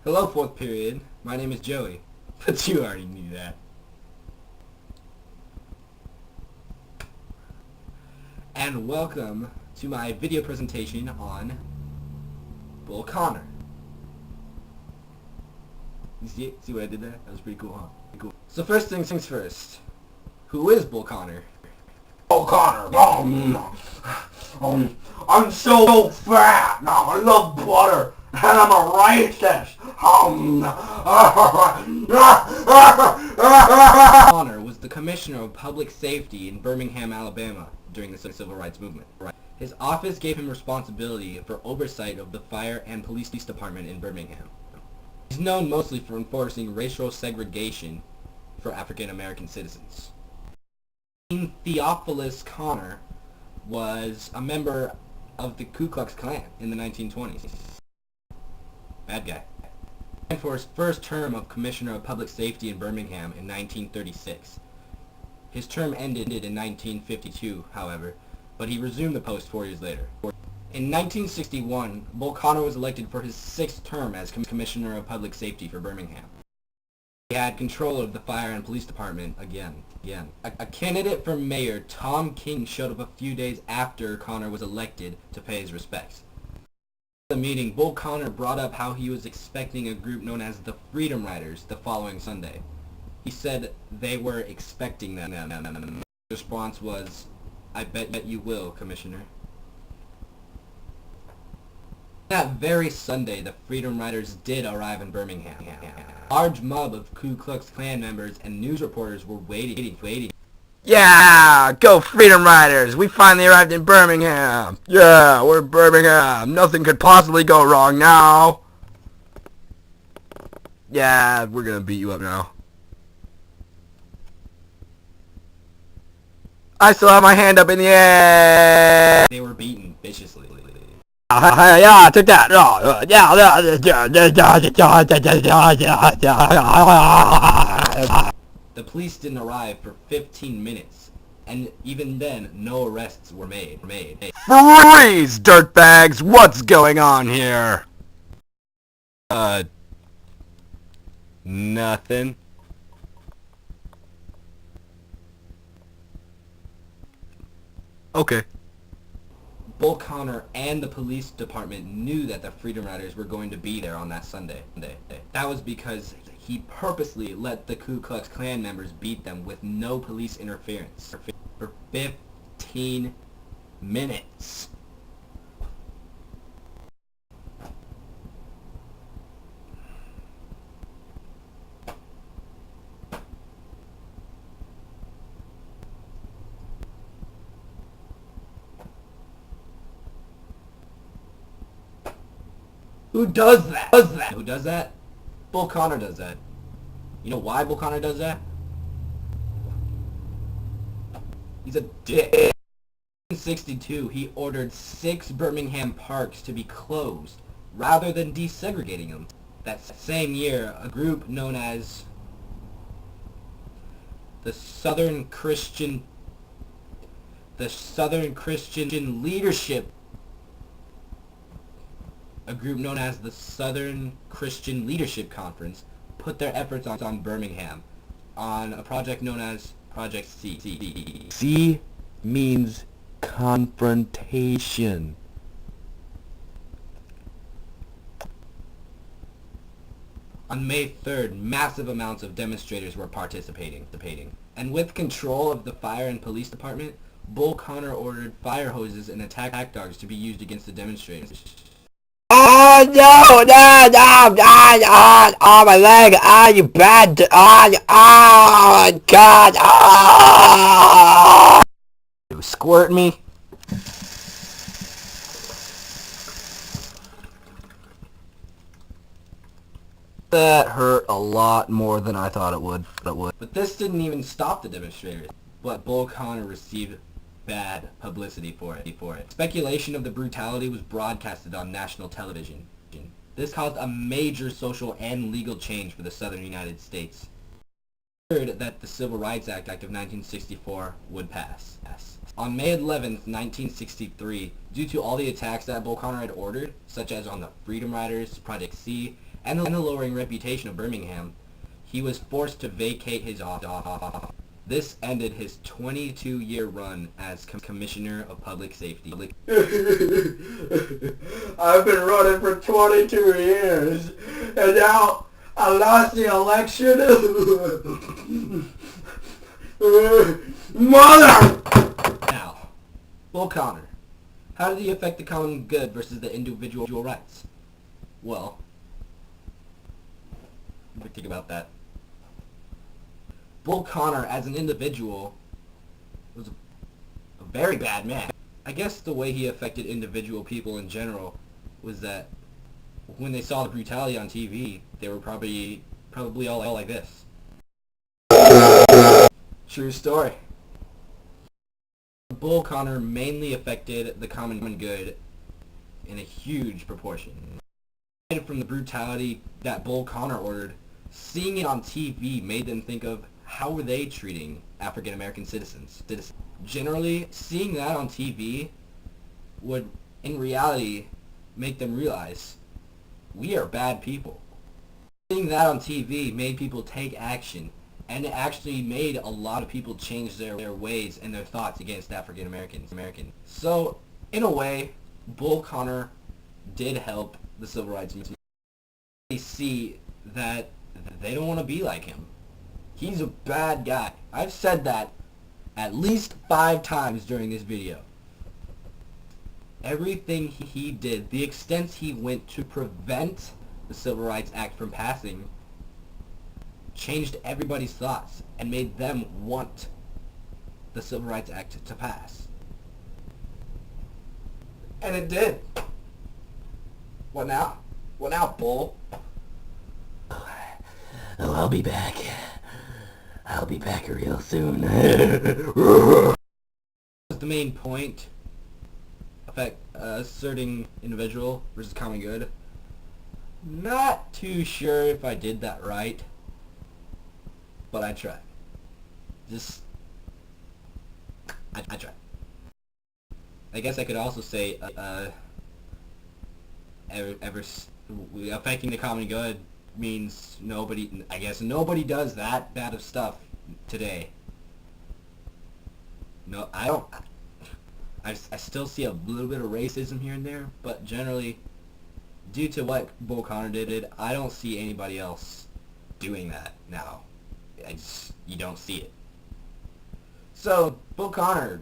Hello, fourth period. My name is Joey, but you already knew that. And welcome to my video presentation on Bull Connor. You see what I did there? That was pretty cool, huh? Pretty cool. So first things first. Who is Bull Connor? Bull Connor, I'm so fat. No, I love butter, and I'm a racist. Connor was the Commissioner of Public Safety in Birmingham, Alabama during the Civil Rights Movement. His office gave him responsibility for oversight of the fire and police department in Birmingham. He's known mostly for enforcing racial segregation for African American citizens. Theophilus Connor was a member of the Ku Klux Klan in the 1920s. Bad guy. And for his first term of Commissioner of Public Safety in Birmingham in 1936. His term ended in 1952, however, but he resumed the post 4 years later. In 1961, Bull Connor was elected for his sixth term as Commissioner of Public Safety for Birmingham. He had control of the fire and police department again. A candidate for mayor, Tom King, showed up a few days after Connor was elected to pay his respects. At the meeting, Bull Connor brought up how he was expecting a group known as the Freedom Riders the following Sunday. He said they were expecting them. The response was, "I bet you will, Commissioner." That very Sunday, the Freedom Riders did arrive in Birmingham. A large mob of Ku Klux Klan members and news reporters were waiting. Yeah, go Freedom Riders! We finally arrived in Birmingham. Yeah, we're in Birmingham. Nothing could possibly go wrong now. Yeah, we're gonna beat you up now. I still have my hand up in the air. They were beaten viciously. Yeah, take that. The police didn't arrive for 15 minutes, and even then, no arrests were made. Freeze, dirtbags! What's going on here? Nothing. Okay. Bull Connor and the police department knew that the Freedom Riders were going to be there on that Sunday. That was because he purposely let the Ku Klux Klan members beat them with no police interference for 15 minutes. Who does that? Who does that? Bull Connor does that. You know why Bull Connor does that? He's a dick. In 1962, he ordered 6 Birmingham parks to be closed rather than desegregating them. That same year, a group known as the Southern Christian Leadership Conference put their efforts on Birmingham on a project known as Project C. C means confrontation. On May 3rd, massive amounts of demonstrators were participating. And with control of the fire and police department, Bull Connor ordered fire hoses and attack dogs to be used against the demonstrators. Oh no, oh my leg, you bad, oh god, You squirt me? That hurt a lot more than I thought it would. But this didn't even stop the demonstrators. But Bull Connor received bad publicity for it. Speculation of the brutality was broadcasted on national television. This caused a major social and legal change for the southern United States. Heard that the Civil Rights Act of 1964 would pass. On May 11th, 1963, due to all the attacks that Bull Connor had ordered, such as on the Freedom Riders, Project C, and the lowering reputation of Birmingham, he was forced to vacate his office. This ended his 22-year run as Commissioner of Public Safety. I've been running for 22 years, and now I lost the election. Mother! Now, Bull Connor. How did he affect the common good versus the individual rights? Well, think about that. Bull Connor, as an individual, was a very bad man. I guess the way he affected individual people in general was that when they saw the brutality on TV, they were probably all like this. True story. Bull Connor mainly affected the common good in a huge proportion. From the brutality that Bull Connor ordered, seeing it on TV made them think of how were they treating African American citizens. Generally, seeing that on TV would, in reality, make them realize we are bad people. Seeing that on TV made people take action, and it actually made a lot of people change their ways and their thoughts against African Americans. So, in a way, Bull Connor did help the civil rights movement. They see that they don't want to be like him. He's a bad guy. I've said that at least 5 times during this video. Everything he did, the extent he went to prevent the Civil Rights Act from passing, changed everybody's thoughts and made them want the Civil Rights Act to pass. And it did. What now? What now, Bull? Oh, I'll be back. I'll be back real soon. The main point, asserting individual versus common good. Not too sure if I did that right, but I tried. I tried. I guess I could also say, affecting the common good means nobody, I guess nobody does that bad of stuff today. No, I don't. I still see a little bit of racism here and there, but generally, due to what Bull Connor did, I don't see anybody else doing that now. You don't see it. So, Bull Connor,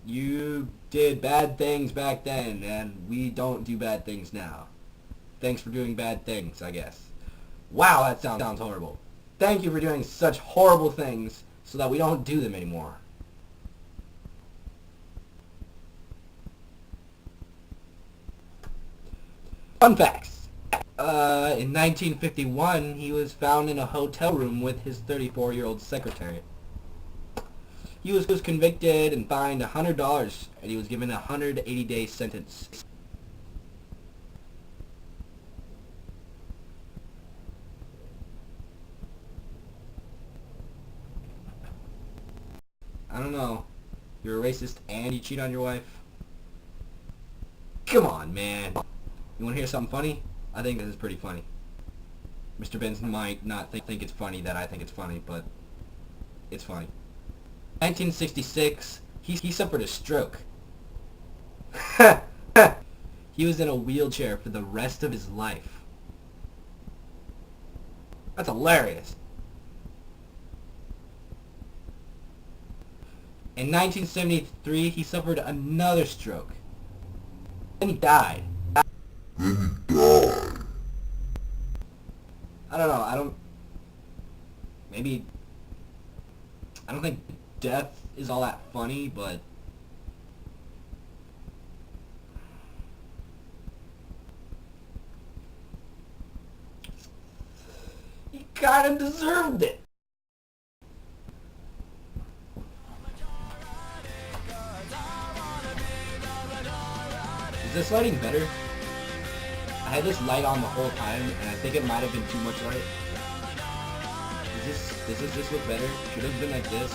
you did bad things back then, and we don't do bad things now. Thanks for doing bad things, I guess. Wow, that sounds horrible. Thank you for doing such horrible things so that we don't do them anymore. Fun facts. In 1951, he was found in a hotel room with his 34-year-old secretary. He was convicted and fined $100, and he was given a 180-day sentence. I don't know. You're a racist and you cheat on your wife? Come on, man. You want to hear something funny? I think this is pretty funny. Mr. Benson might not think it's funny that I think it's funny, but it's funny. 1966, he suffered a stroke. He was in a wheelchair for the rest of his life. That's hilarious. In 1973, he suffered another stroke. Then he died. I don't know, I don't think death is all that funny, but he kinda deserved it. Is this lighting better? I had this light on the whole time, and I think it might have been too much light. Does this look better? Should it have been like this?